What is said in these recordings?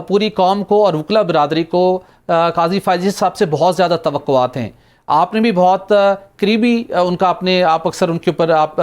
پوری قوم کو اور وکلا برادری کو قاضی فائز صاحب سے بہت زیادہ توقعات ہیں. آپ نے بھی بہت قریبی ان کا آپ اکثر ان کے اوپر آپ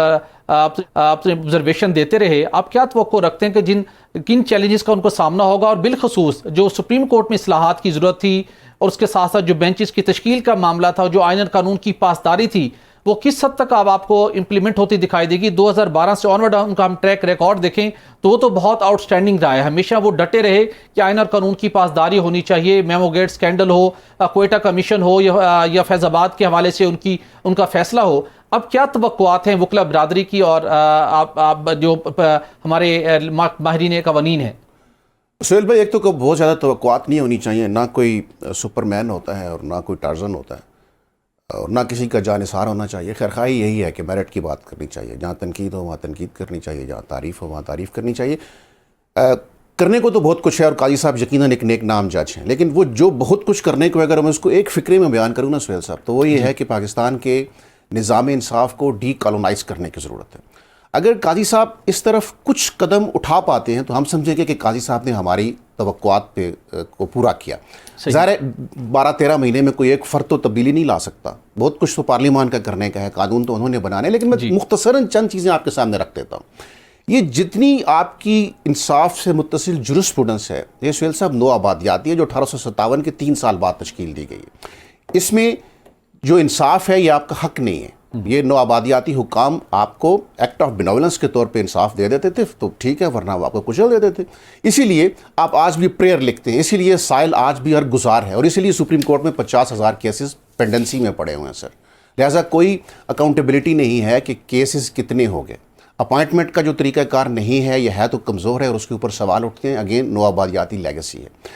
آبزرویشن دیتے رہے. آپ کیا توقع رکھتے ہیں کہ کن چیلنجز کا ان کو سامنا ہوگا، اور بالخصوص جو سپریم کورٹ میں اصلاحات کی ضرورت تھی اور اس کے ساتھ ساتھ جو بینچز کی تشکیل کا معاملہ تھا، جو آئین اور قانون کی پاسداری تھی، وہ کس حد تک آپ کو امپلیمنٹ ہوتی دکھائی دے گی؟ 2012 سے آنورڈ ان کا ہم ٹریک ریکارڈ دیکھیں تو وہ تو بہت آؤٹ سٹینڈنگ رہا ہے. ہمیشہ وہ ڈٹے رہے کہ آئین اور قانون کی پاسداری ہونی چاہیے. میمو گیٹ سکینڈل ہو، کوئٹہ کمیشن ہو، یا فیض آباد کے حوالے سے ان کا فیصلہ ہو. اب کیا توقعات ہیں وکلا برادری کی اور آپ جو ہمارے ماہرین قوانین ہیں؟ سہیل بھائی، ایک تو بہت زیادہ توقعات نہیں ہونی چاہیے. نہ کوئی سپر مین ہوتا ہے اور نہ کوئی ٹارزن ہوتا ہے، اور نہ کسی کا جانثار ہونا چاہیے. خیرخواہی یہی ہے کہ میرٹ کی بات کرنی چاہیے. جہاں تنقید ہو وہاں تنقید کرنی چاہیے، جہاں تعریف ہو وہاں تعریف کرنی چاہیے. کرنے کو تو بہت کچھ ہے، اور قاضی صاحب یقیناً ایک نیک نام جج ہیں. لیکن وہ جو بہت کچھ کرنے کو، اگر میں اس کو ایک فکرے میں بیان کروں نا سہیل صاحب، تو وہ یہ ہے کہ پاکستان کے نظام انصاف کو ڈی کالونائز کرنے کی ضرورت ہے. اگر قاضی صاحب اس طرف کچھ قدم اٹھا پاتے ہیں تو ہم سمجھیں گے کہ قاضی صاحب نے ہماری توقعات کو پورا کیا. ظاہر ہے 12-13 مہینے میں کوئی ایک فرد تو تبدیلی نہیں لا سکتا. بہت کچھ تو پارلیمان کا کرنے کا ہے، قانون تو انہوں نے بنانے. لیکن میں مختصراً چند چیزیں آپ کے سامنے رکھ دیتا ہوں. یہ جتنی آپ کی انصاف سے متصل جورسپروڈنس ہے، یہ سہیل صاحب نو آبادیاتی ہے جو 1857 کے 3 سال بعد تشکیل دی گئی ہے. اس میں جو انصاف ہے یہ آپ کا حق نہیں ہے. یہ نو آبادیاتی حکام آپ کو ایکٹ آف بینوولنس کے طور پہ انصاف دے دیتے تھے تو ٹھیک ہے، ورنہ وہ آپ کو کچل دے دیتے. اسی لیے آپ آج بھی پریئر لکھتے ہیں، اسی لیے سائل آج بھی ہر گزار ہے، اور اسی لیے سپریم کورٹ میں 50,000 کیسز پینڈنسی میں پڑے ہوئے ہیں سر. لہٰذا کوئی اکاؤنٹیبلٹی نہیں ہے کہ کیسز کتنے ہو گئے. اپوائنٹمنٹ کا جو طریقہ کار نہیں ہے، یہ ہے تو کمزور ہے، اور اس کے اوپر سوال اٹھتے ہیں. اگین نو آبادیاتی لیگیسی ہے.